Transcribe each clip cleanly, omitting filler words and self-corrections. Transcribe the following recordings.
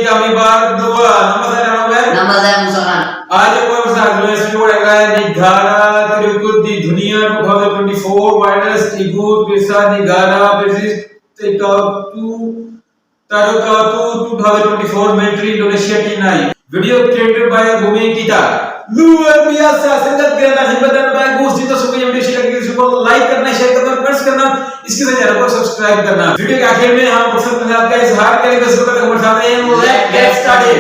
kami berdua. Nama saya Ranobel. Nama saya Musakan. आज को एडवर्टाइजमेंट होगा निगारा तिरुकुट दी दुनिया 2024 वायरस इगुट बिसा निगारा बेसिस टेकातु तारुकातु 2024 मिलिट्री इंडोनेशिया की नाई video created by Bhumi kita luar biasa sangat keren dan hebat dan bagus itu suka yang video share करके इसको लाइक करना शेयर करना कमेंट्स करना इसके साथ चैनल को सब्सक्राइब करना वीडियो के आखिर में हम पसंद करने आपका इजहार करेंगे इसको तक हम चाहते हैं let's get started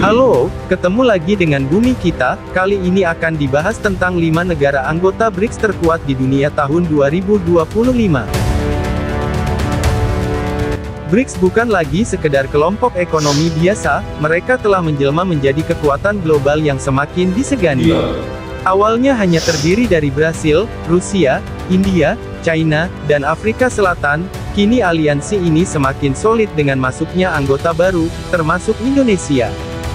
Halo, ketemu lagi dengan Bumi Kita. Kali ini akan dibahas tentang 5 negara anggota BRICS terkuat di dunia tahun 2025. BRICS bukan lagi sekedar kelompok ekonomi biasa, mereka telah menjelma menjadi kekuatan global yang semakin disegani. Awalnya hanya terdiri dari Brasil, Rusia, India, China, dan Afrika Selatan. Kini aliansi ini semakin solid dengan masuknya anggota baru, termasuk Indonesia.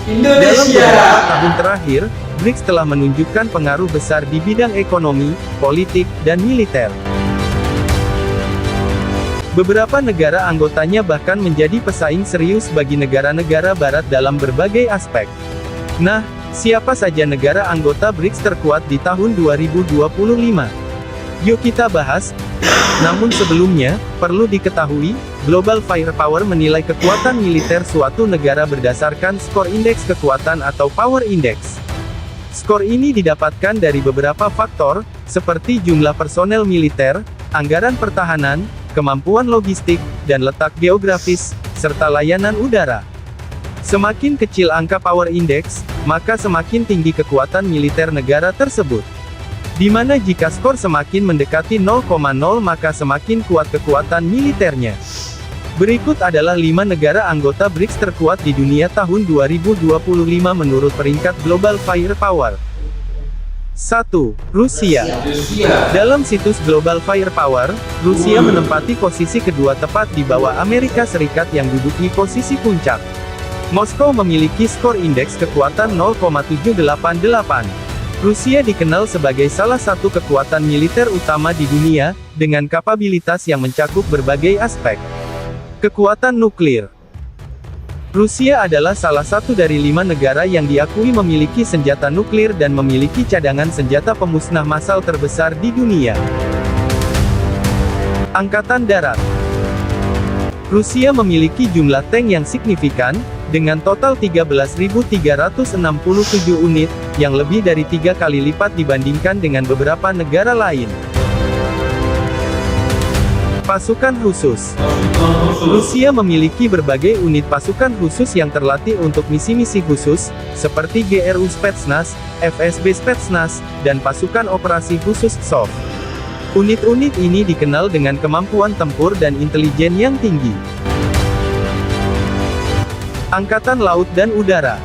Dalam beberapa tahun terakhir, BRICS telah menunjukkan pengaruh besar di bidang ekonomi, politik, dan militer. Beberapa negara anggotanya bahkan menjadi pesaing serius bagi negara-negara barat dalam berbagai aspek. Nah, siapa saja negara anggota BRICS terkuat di tahun 2025? Yuk kita bahas. Namun sebelumnya, perlu diketahui, Global Firepower menilai kekuatan militer suatu negara berdasarkan skor indeks kekuatan atau Power Index. Skor ini didapatkan dari beberapa faktor, seperti jumlah personel militer, anggaran pertahanan, kemampuan logistik, dan letak geografis, serta layanan udara. Semakin kecil angka Power Index, maka semakin tinggi kekuatan militer negara tersebut. Di mana jika skor semakin mendekati 0,0 maka semakin kuat kekuatan militernya. Berikut adalah 5 negara anggota BRICS terkuat di dunia tahun 2025 menurut peringkat Global Firepower. 1. Rusia. Dalam situs Global Firepower, Rusia menempati posisi kedua tepat di bawah Amerika Serikat yang duduki posisi puncak. Moskow memiliki skor indeks kekuatan 0,788. Rusia dikenal sebagai salah satu kekuatan militer utama di dunia, dengan kapabilitas yang mencakup berbagai aspek. Kekuatan nuklir. Rusia adalah salah satu dari 5 negara yang diakui memiliki senjata nuklir dan memiliki cadangan senjata pemusnah massal terbesar di dunia. Angkatan Darat. Rusia memiliki jumlah tank yang signifikan, dengan total 13.367 unit, yang lebih dari 3 kali lipat dibandingkan dengan beberapa negara lain. Pasukan khusus. Rusia memiliki berbagai unit pasukan khusus yang terlatih untuk misi-misi khusus, seperti GRU Spetsnaz, FSB Spetsnaz, dan pasukan operasi khusus SOF. Unit-unit ini dikenal dengan kemampuan tempur dan intelijen yang tinggi. Angkatan Laut dan Udara.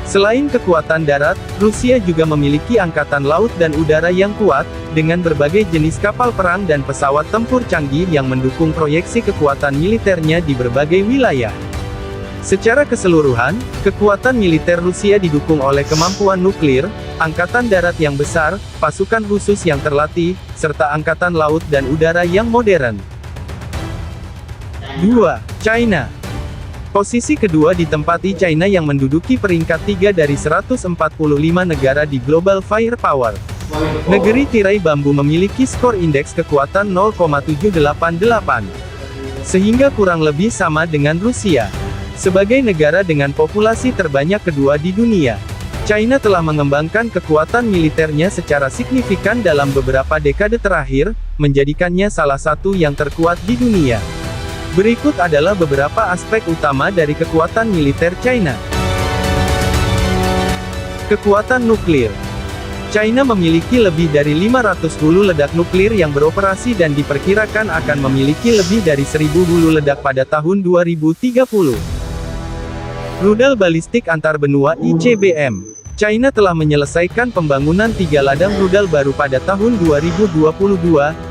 Selain kekuatan darat, Rusia juga memiliki angkatan laut dan udara yang kuat, dengan berbagai jenis kapal perang dan pesawat tempur canggih yang mendukung proyeksi kekuatan militernya di berbagai wilayah. Secara keseluruhan, kekuatan militer Rusia didukung oleh kemampuan nuklir, angkatan darat yang besar, pasukan khusus yang terlatih, serta angkatan laut dan udara yang modern. 2. China. Posisi kedua ditempati China yang menduduki peringkat 3 dari 145 negara di Global Firepower. Negeri tirai bambu memiliki skor indeks kekuatan 0,788. Sehingga kurang lebih sama dengan Rusia. Sebagai negara dengan populasi terbanyak kedua di dunia, China telah mengembangkan kekuatan militernya secara signifikan dalam beberapa dekade terakhir, menjadikannya salah satu yang terkuat di dunia. Berikut adalah beberapa aspek utama dari kekuatan militer China. Kekuatan nuklir. China memiliki lebih dari 500 hulu ledak nuklir yang beroperasi dan diperkirakan akan memiliki lebih dari 1.000 hulu ledak pada tahun 2030. Rudal balistik antar benua ICBM. China telah menyelesaikan pembangunan 3 ladang rudal baru pada tahun 2022,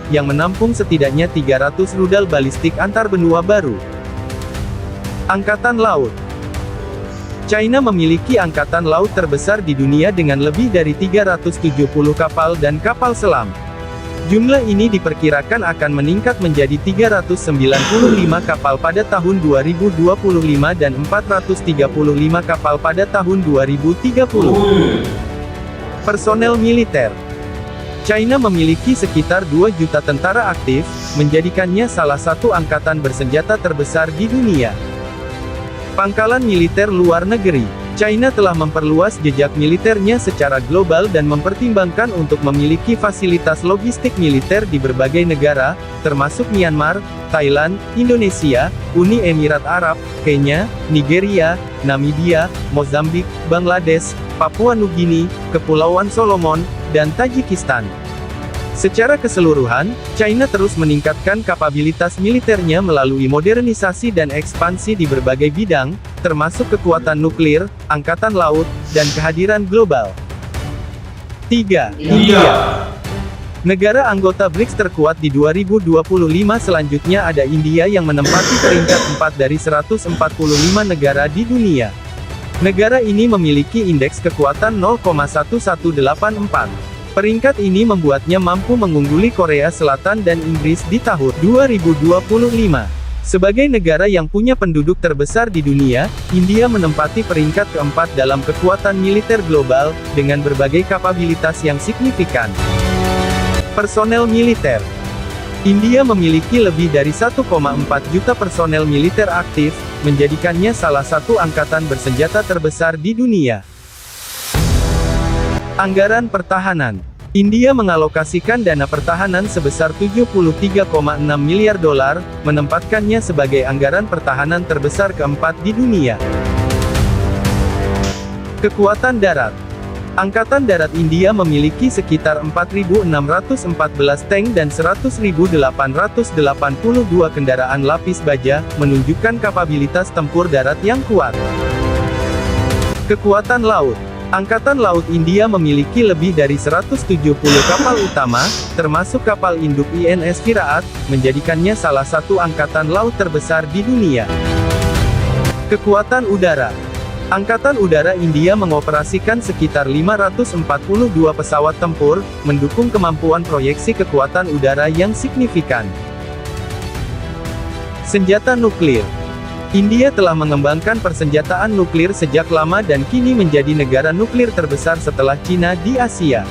yang menampung setidaknya 300 rudal balistik antar benua baru. Angkatan Laut. China memiliki angkatan laut terbesar di dunia dengan lebih dari 370 kapal dan kapal selam. Jumlah ini diperkirakan akan meningkat menjadi 395 kapal pada tahun 2025 dan 435 kapal pada tahun 2030. Personel militer. China memiliki sekitar 2 juta tentara aktif, menjadikannya salah satu angkatan bersenjata terbesar di dunia. Pangkalan militer luar negeri. China telah memperluas jejak militernya secara global dan mempertimbangkan untuk memiliki fasilitas logistik militer di berbagai negara, termasuk Myanmar, Thailand, Indonesia, Uni Emirat Arab, Kenya, Nigeria, Namibia, Mozambik, Bangladesh, Papua Nugini, Kepulauan Solomon, dan Tajikistan. Secara keseluruhan, China terus meningkatkan kapabilitas militernya melalui modernisasi dan ekspansi di berbagai bidang, termasuk kekuatan nuklir, angkatan laut, dan kehadiran global. 3. India. Negara anggota BRICS terkuat di 2025 selanjutnya ada India yang menempati peringkat 4 dari 145 negara di dunia. Negara ini memiliki indeks kekuatan 0,1184. Peringkat ini membuatnya mampu mengungguli Korea Selatan dan Inggris di tahun 2025. Sebagai negara yang punya penduduk terbesar di dunia, India menempati peringkat keempat dalam kekuatan militer global, dengan berbagai kapabilitas yang signifikan. Personel militer. India memiliki lebih dari 1,4 juta personel militer aktif, menjadikannya salah satu angkatan bersenjata terbesar di dunia. Anggaran pertahanan. India mengalokasikan dana pertahanan sebesar 73,6 miliar dolar, menempatkannya sebagai anggaran pertahanan terbesar keempat di dunia. Kekuatan darat. Angkatan Darat India memiliki sekitar 4.614 tank dan 100.882 kendaraan lapis baja, menunjukkan kapabilitas tempur darat yang kuat. Kekuatan laut. Angkatan Laut India memiliki lebih dari 170 kapal utama, termasuk kapal induk INS Virat, menjadikannya salah satu angkatan laut terbesar di dunia. Kekuatan udara. Angkatan Udara India mengoperasikan sekitar 542 pesawat tempur, mendukung kemampuan proyeksi kekuatan udara yang signifikan. Senjata nuklir. India telah mengembangkan persenjataan nuklir sejak lama dan kini menjadi negara nuklir terbesar setelah Cina di Asia.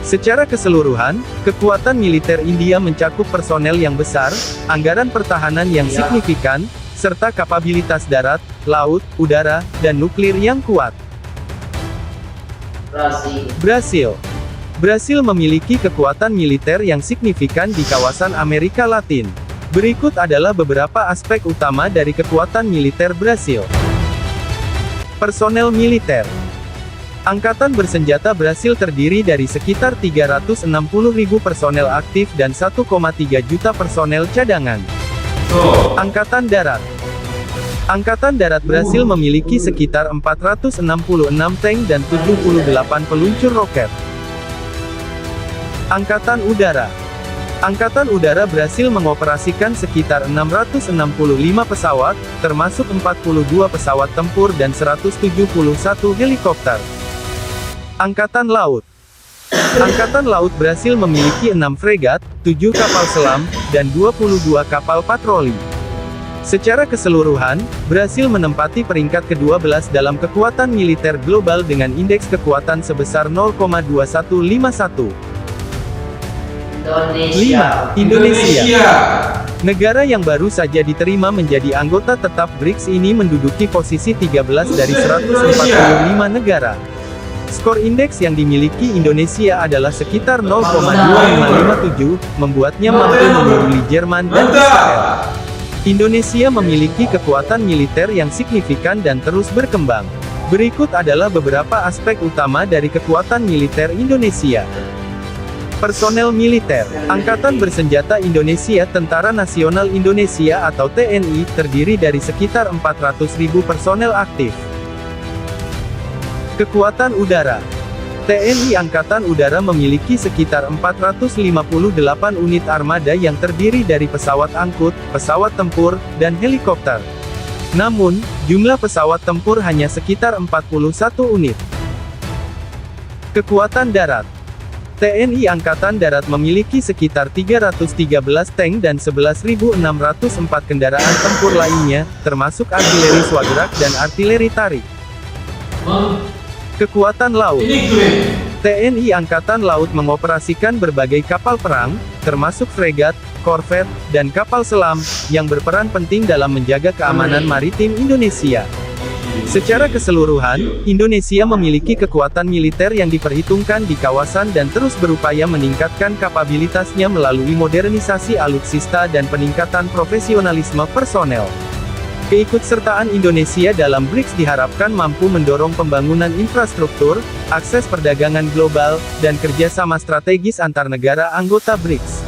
Secara keseluruhan, kekuatan militer India mencakup personel yang besar, anggaran pertahanan yang signifikan, serta kapabilitas darat, laut, udara, dan nuklir yang kuat. Brasil. Brasil memiliki kekuatan militer yang signifikan di kawasan Amerika Latin. Berikut adalah beberapa aspek utama dari kekuatan militer Brasil. Personel militer. Angkatan bersenjata Brasil terdiri dari sekitar 360.000 personel aktif dan 1,3 juta personel cadangan. Angkatan Darat. Angkatan Darat Brasil memiliki sekitar 466 tank dan 78 peluncur roket. Angkatan Udara. Angkatan Udara Brasil mengoperasikan sekitar 665 pesawat, termasuk 42 pesawat tempur dan 171 helikopter. Angkatan Laut. Angkatan Laut Brasil memiliki 6 fregat, 7 kapal selam, dan 22 kapal patroli. Secara keseluruhan, Brasil menempati peringkat ke-12 dalam kekuatan militer global dengan indeks kekuatan sebesar 0,2151. 5. Indonesia. Negara yang baru saja diterima menjadi anggota tetap BRICS ini menduduki posisi 13 dari 145 negara. Skor indeks yang dimiliki Indonesia adalah sekitar 0,2557, membuatnya mampu mengungguli Jerman dan Israel. Indonesia memiliki kekuatan militer yang signifikan dan terus berkembang. Berikut adalah beberapa aspek utama dari kekuatan militer Indonesia. Personel militer. Angkatan Bersenjata Indonesia Tentara Nasional Indonesia atau TNI, terdiri dari sekitar 400.000 personel aktif. Kekuatan udara. TNI Angkatan Udara memiliki sekitar 458 unit armada yang terdiri dari pesawat angkut, pesawat tempur, dan helikopter. Namun, jumlah pesawat tempur hanya sekitar 41 unit. Kekuatan darat. TNI Angkatan Darat memiliki sekitar 313 tank dan 11.604 kendaraan tempur lainnya, termasuk artileri swagerak dan artileri tarik. Kekuatan laut. TNI Angkatan Laut mengoperasikan berbagai kapal perang, termasuk fregat, korvet, dan kapal selam, yang berperan penting dalam menjaga keamanan maritim Indonesia. Secara keseluruhan, Indonesia memiliki kekuatan militer yang diperhitungkan di kawasan dan terus berupaya meningkatkan kapabilitasnya melalui modernisasi alutsista dan peningkatan profesionalisme personel. Keikutsertaan Indonesia dalam BRICS diharapkan mampu mendorong pembangunan infrastruktur, akses perdagangan global, dan kerjasama strategis antar negara anggota BRICS.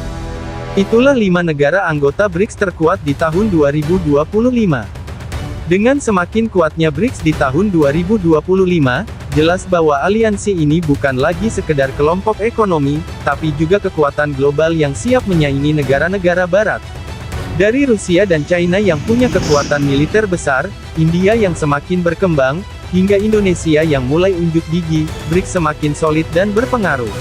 Itulah 5 negara anggota BRICS terkuat di tahun 2025. Dengan semakin kuatnya BRICS di tahun 2025, jelas bahwa aliansi ini bukan lagi sekedar kelompok ekonomi, tapi juga kekuatan global yang siap menyaingi negara-negara barat. Dari Rusia dan China yang punya kekuatan militer besar, India yang semakin berkembang, hingga Indonesia yang mulai unjuk gigi, BRICS semakin solid dan berpengaruh.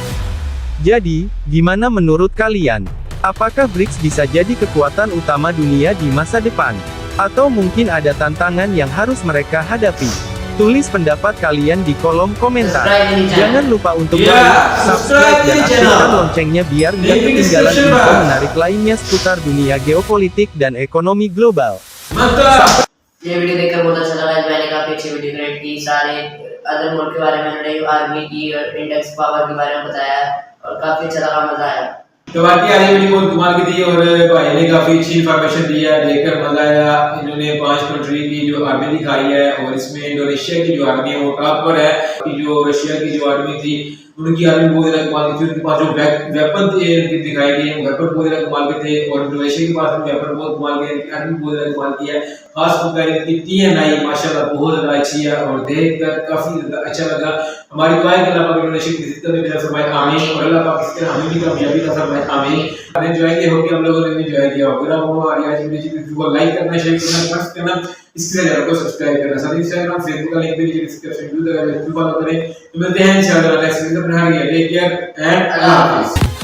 Jadi, gimana menurut kalian? Apakah BRICS bisa jadi kekuatan utama dunia di masa depan? Atau mungkin ada tantangan yang harus mereka hadapi? Tulis pendapat kalian di kolom komentar. Jangan lupa untuk like, subscribe, dan aktifkan loncengnya biar nggak ketinggalan info menarik lainnya seputar dunia geopolitik dan ekonomi global. Mantap. ये वीडियो देखकर बहुत अच्छा लगा। मैंने काफी अच्छी video create की, सारे अदर मुल्क के बारे में मैंने आर्मी की और इंडेक्स पावर के बारे में बताया और काफी अच्छा लगा, मजा आया। तो बाकी आज वीडियो बहुत कमाल की थी और भाई ने काफी अच्छी इंफॉर्मेशन दी है, देखकर मजा आया। इन्होंने 5 कंट्री की जो आर्मी दिखाई है और इसमें इंडोनेशिया की जो आर्मी है वो टॉप पर है। जो रशिया की जो आर्मी थी उनकी आर्मी बहुत ज्यादा कमाल की थी। उनके पास जो वेपन थे उनकी दिखाई गई, वेपन बहुत ज्यादा कमाल के थे और इंडोनेशिया के पास वेपन बहुत कमाल के, आर्मी बहुत ज्यादा कमाल की है। खास कर इनकी TNI माशाल्लाह बहुत ज्यादा अच्छी है और देखकर काफी ज्यादा अच्छा लगा। हमारी दुआ है कि अल्लाह पाक इंडोनेशिया की जितने भी मेरा फरमाए आमीन और अल्लाह पाक इस तरह हमें भी कामयाबी अता फरमाए आमीन। आपने एंजॉय किया होगा, हम लोगों ने भी एंजॉय किया होगा। अगर आपको हमारी आज वीडियो को लाइक करना, शेयर करना, कमेंट करना, इसके चैनल को सब्सक्राइब करना, साथ ही इंस्टाग्राम फेसबुक का लिंक भी नीचे डिस्क्रिप्शन में दिया गया है, फॉलो करें। तो मिलते हैं इंशाल्लाह नेक्स्ट वीडियो में। टेक केयर एंड अल्लाह हाफिज़।